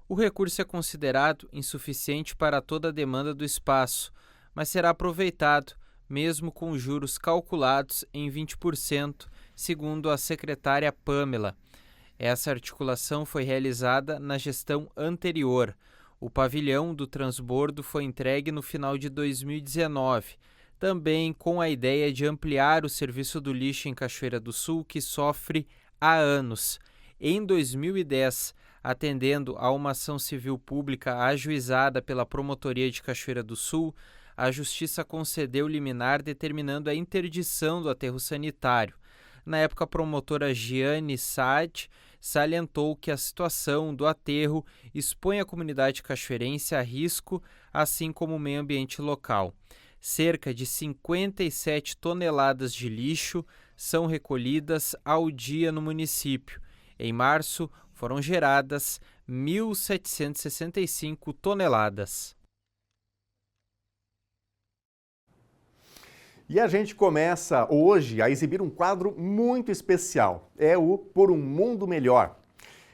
Speaker 5: O recurso é considerado insuficiente para toda a demanda do espaço, mas será aproveitado, mesmo com juros calculados em 20%, segundo a secretária Pamela. Essa articulação foi realizada na gestão anterior. O pavilhão do transbordo foi entregue no final de 2019, também com a ideia de ampliar o serviço do lixo em Cachoeira do Sul, que sofre há anos. Em 2010, atendendo a uma ação civil pública ajuizada pela Promotoria de Cachoeira do Sul, a Justiça concedeu liminar determinando a interdição do aterro sanitário. Na época, a promotora Giane Saad salientou que a situação do aterro expõe a comunidade cachoeirense a risco, assim como o meio ambiente local. Cerca de 57 toneladas de lixo são recolhidas ao dia no município. Em março, foram geradas 1.765 toneladas.
Speaker 1: E a gente começa hoje a exibir um quadro muito especial. É o Por um Mundo Melhor.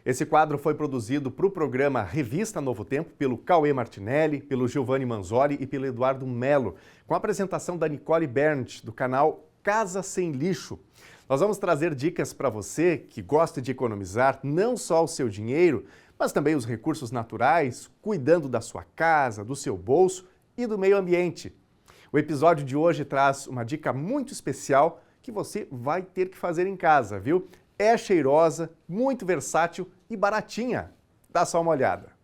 Speaker 1: Esse quadro foi produzido para o programa Revista Novo Tempo pelo Cauê Martinelli, pelo Giovanni Manzori e pelo Eduardo Melo, com a apresentação da Nicole Berndt, do canal Casa Sem Lixo. Nós vamos trazer dicas para você que gosta de economizar não só o seu dinheiro, mas também os recursos naturais, cuidando da sua casa, do seu bolso e do meio ambiente. O episódio de hoje traz uma dica muito especial que você vai ter que fazer em casa, viu? É cheirosa, muito versátil e baratinha. Dá só uma olhada.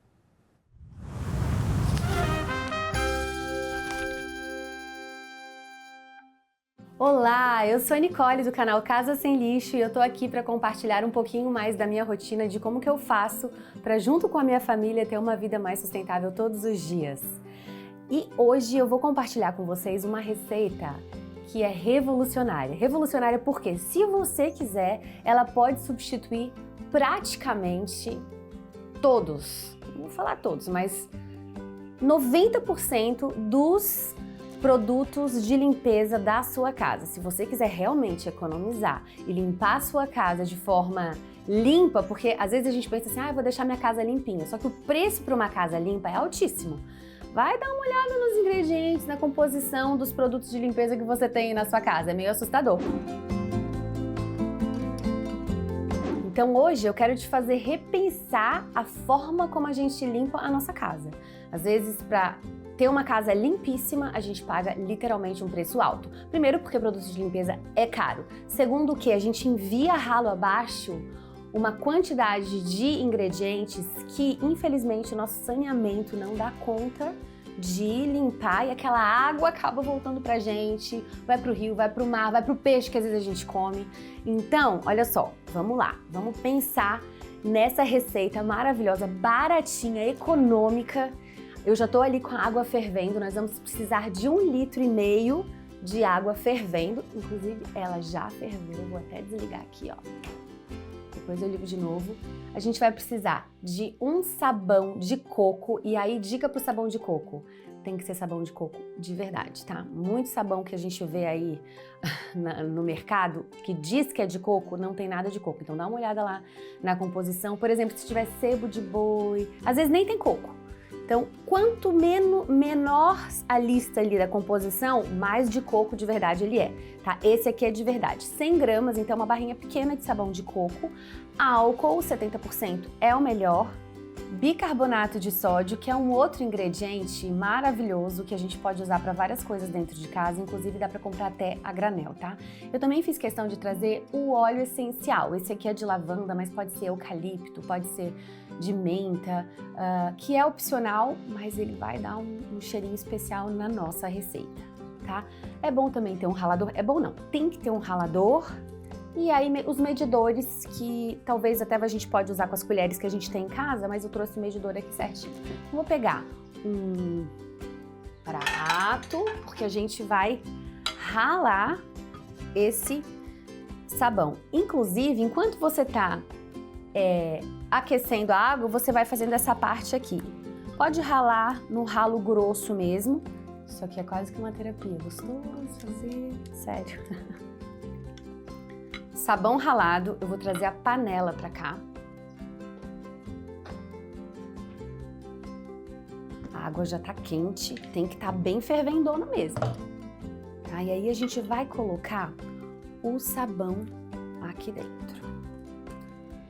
Speaker 11: Olá, eu sou a Nicole do canal Casa Sem Lixo e eu tô aqui para compartilhar um pouquinho mais da minha rotina de como que eu faço para, junto com a minha família, ter uma vida mais sustentável todos os dias. E hoje eu vou compartilhar com vocês uma receita que é revolucionária. Revolucionária porque, se você quiser, ela pode substituir praticamente todos, não vou falar todos, mas 90% dos produtos de limpeza da sua casa. Se você quiser realmente economizar e limpar a sua casa de forma limpa, porque às vezes a gente pensa assim, eu vou deixar minha casa limpinha, só que o preço para uma casa limpa é altíssimo. Vai dar uma olhada nos ingredientes, na composição dos produtos de limpeza que você tem na sua casa, é meio assustador. Então hoje eu quero te fazer repensar a forma como a gente limpa a nossa casa. Às vezes, para ter uma casa limpíssima, a gente paga literalmente um preço alto. Primeiro, porque produto de limpeza é caro. Segundo, que a gente envia ralo abaixo uma quantidade de ingredientes que, infelizmente, o nosso saneamento não dá conta de limpar e aquela água acaba voltando pra gente, vai pro rio, vai pro mar, vai pro peixe que às vezes a gente come. Então, olha só, vamos lá, vamos pensar nessa receita maravilhosa, baratinha, econômica. Eu já tô ali com a água fervendo, nós vamos precisar de 1,5 litro de água fervendo, inclusive ela já ferveu, vou até desligar aqui, ó. Depois eu ligo de novo. A gente vai precisar de um sabão de coco, e aí dica pro sabão de coco, tem que ser sabão de coco de verdade, tá? Muito sabão que a gente vê aí no mercado, que diz que é de coco, não tem nada de coco. Então dá uma olhada lá na composição. Por exemplo, se tiver sebo de boi, às vezes nem tem coco. Então, quanto menor a lista ali da composição, mais de coco de verdade ele é, tá? Esse aqui é de verdade. 100 gramas, então uma barrinha pequena de sabão de coco. Álcool, 70% é o melhor. Bicarbonato de sódio, que é um outro ingrediente maravilhoso que a gente pode usar para várias coisas dentro de casa, inclusive dá para comprar até a granel, tá? Eu também fiz questão de trazer o óleo essencial. Esse aqui é de lavanda, mas pode ser eucalipto, pode ser de menta, que é opcional, mas ele vai dar um cheirinho especial na nossa receita, tá? É bom também ter um ralador, é bom não, tem que ter um ralador. E aí os medidores, que talvez até a gente pode usar com as colheres que a gente tem em casa, mas eu trouxe o medidor aqui certinho. Vou pegar um prato, porque a gente vai ralar esse sabão. Inclusive, enquanto você tá aquecendo a água, você vai fazendo essa parte aqui. Pode ralar no ralo grosso mesmo. Isso aqui é quase que uma terapia. Gostoso fazer, sério. Sabão ralado, eu vou trazer a panela pra cá. A água já tá quente, tem que estar bem fervendona mesmo. Tá? E aí a gente vai colocar o sabão aqui dentro.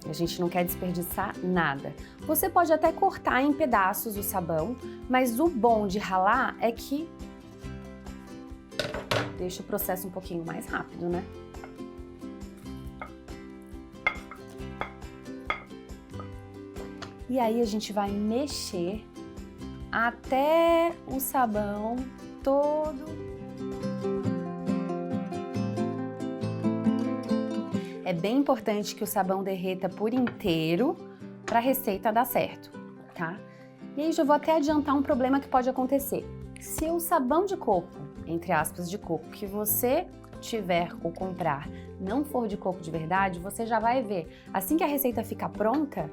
Speaker 11: A gente não quer desperdiçar nada. Você pode até cortar em pedaços o sabão, mas o bom de ralar é que deixa o processo um pouquinho mais rápido, né? E aí a gente vai mexer até o sabão todo. É É bem importante que o sabão derreta por inteiro para a receita dar certo, tá? E aí já vou até adiantar um problema que pode acontecer. Se o sabão de coco, entre aspas, de coco, que você tiver ou comprar não for de coco de verdade, você já vai ver, assim que a receita ficar pronta,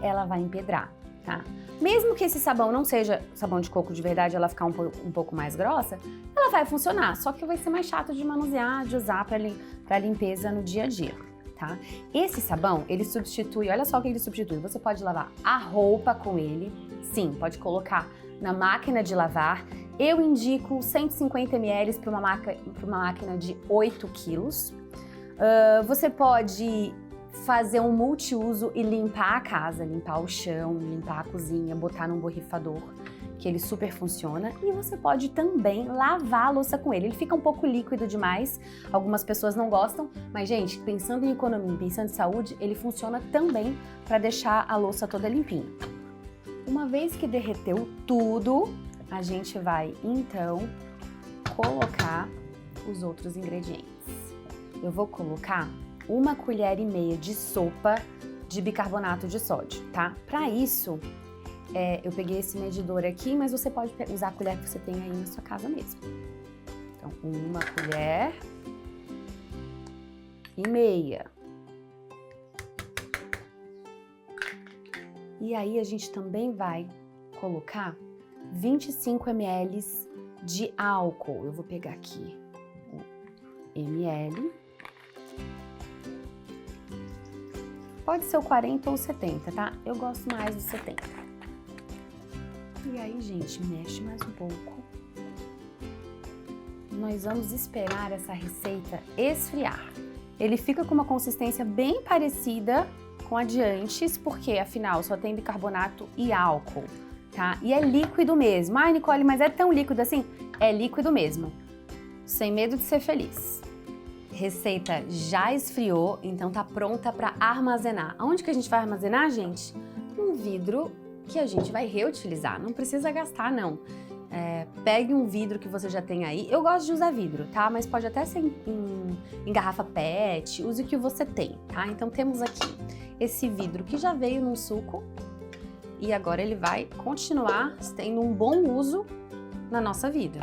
Speaker 11: ela vai empedrar, tá? Mesmo que esse sabão não seja sabão de coco de verdade, ela ficar um pouco mais grossa, ela vai funcionar, só que vai ser mais chato de manusear, de usar para limpeza no dia a dia, tá? Esse sabão, ele substitui, olha só o que ele substitui, você pode lavar a roupa com ele, sim, pode colocar na máquina de lavar. Eu indico 150 ml para uma máquina de 8 quilos. Você pode fazer um multiuso e limpar a casa, limpar o chão, limpar a cozinha, botar num borrifador, que ele super funciona. E você pode também lavar a louça com ele. Ele fica um pouco líquido demais, algumas pessoas não gostam, mas gente, pensando em economia, pensando em saúde, ele funciona também para deixar a louça toda limpinha. Uma vez que derreteu tudo, a gente vai então colocar os outros ingredientes. Eu vou colocar 1,5 colher de sopa de bicarbonato de sódio, tá? Para isso, eu peguei esse medidor aqui, mas você pode usar a colher que você tem aí na sua casa mesmo. Então, 1,5 colher. E aí a gente também vai colocar 25 ml de álcool. Eu vou pegar aqui o ml. Pode ser o 40 ou o 70, tá? Eu gosto mais do 70. E aí, gente, mexe mais um pouco. Nós vamos esperar essa receita esfriar. Ele fica com uma consistência bem parecida com a de antes, porque afinal só tem bicarbonato e álcool, tá? E é líquido mesmo. Ai, Nicole, mas é tão líquido assim? É líquido mesmo. Sem medo de ser feliz. Receita já esfriou, então tá pronta para armazenar. Aonde que a gente vai armazenar, gente? Num vidro que a gente vai reutilizar. Não precisa gastar, não. Pegue um vidro que você já tem aí. Eu gosto de usar vidro, tá? Mas pode até ser em garrafa PET. Use o que você tem, tá? Então temos aqui esse vidro que já veio num suco e agora ele vai continuar tendo um bom uso na nossa vida.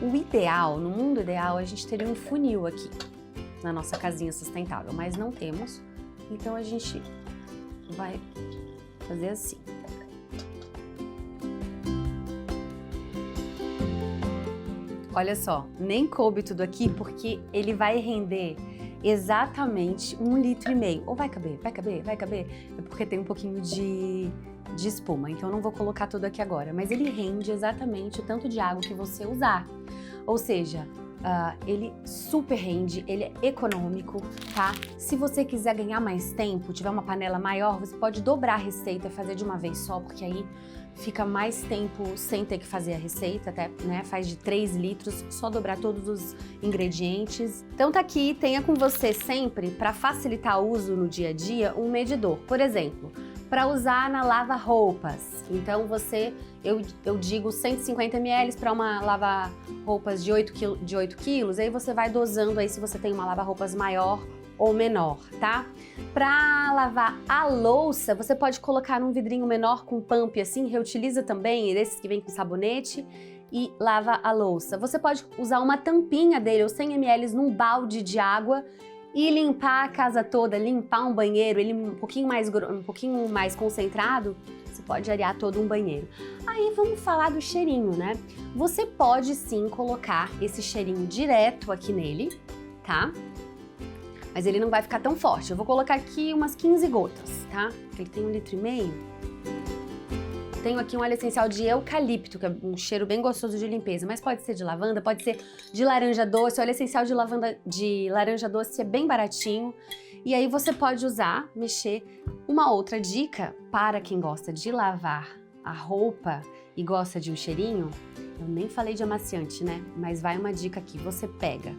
Speaker 11: O ideal, no mundo ideal, a gente teria um funil aqui na nossa casinha sustentável, mas não temos, então a gente vai fazer assim. Olha só, nem coube tudo aqui porque ele vai render exatamente 1,5 litro. Ou vai caber, vai caber, vai caber. É porque tem um pouquinho de espuma, então eu não vou colocar tudo aqui agora. Mas ele rende exatamente o tanto de água que você usar. Ou seja, ele super rende, ele é econômico, tá? Se você quiser ganhar mais tempo, tiver uma panela maior, você pode dobrar a receita e fazer de uma vez só, porque aí fica mais tempo sem ter que fazer a receita, até, né? Faz de 3 litros, só dobrar todos os ingredientes. Então tá aqui, tenha com você sempre, para facilitar o uso no dia a dia, um medidor. Por exemplo, para usar na lava-roupas. Então eu digo 150 ml para uma lava-roupas de 8 quilos, aí você vai dosando aí se você tem uma lava-roupas maior ou menor, tá? Para lavar a louça, você pode colocar num vidrinho menor com pump assim, reutiliza também, desses que vem com sabonete, e lava a louça. Você pode usar uma tampinha dele, ou 100 ml num balde de água, e limpar a casa toda, limpar um banheiro, ele um pouquinho mais concentrado, você pode arear todo um banheiro. Aí vamos falar do cheirinho, né? Você pode sim colocar esse cheirinho direto aqui nele, tá? Mas ele não vai ficar tão forte. Eu vou colocar aqui umas 15 gotas, tá? Ele tem 1,5 litro. Tenho aqui um óleo essencial de eucalipto, que é um cheiro bem gostoso de limpeza, mas pode ser de lavanda, pode ser de laranja doce. O óleo essencial de laranja doce é bem baratinho. E aí você pode usar, mexer. Uma outra dica para quem gosta de lavar a roupa e gosta de um cheirinho, eu nem falei de amaciante, né? Mas vai uma dica aqui, você pega,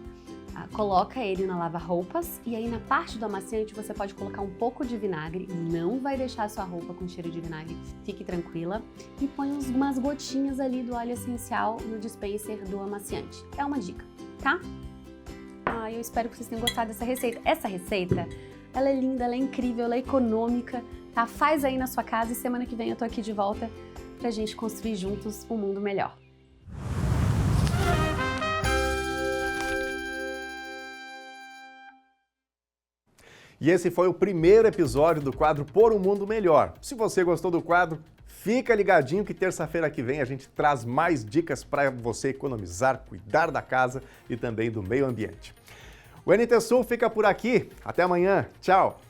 Speaker 11: coloca ele na lava-roupas e aí na parte do amaciante você pode colocar um pouco de vinagre, não vai deixar a sua roupa com cheiro de vinagre, fique tranquila, e põe umas gotinhas ali do óleo essencial no dispenser do amaciante. É uma dica, tá? eu espero que vocês tenham gostado dessa receita. Essa receita, ela é linda, ela é incrível, ela é econômica, tá? Faz aí na sua casa e semana que vem eu tô aqui de volta pra gente construir juntos um mundo melhor.
Speaker 1: E esse foi o primeiro episódio do quadro Por um Mundo Melhor. Se você gostou do quadro, fica ligadinho que terça-feira que vem a gente traz mais dicas para você economizar, cuidar da casa e também do meio ambiente. O NT Sul fica por aqui. Até amanhã. Tchau!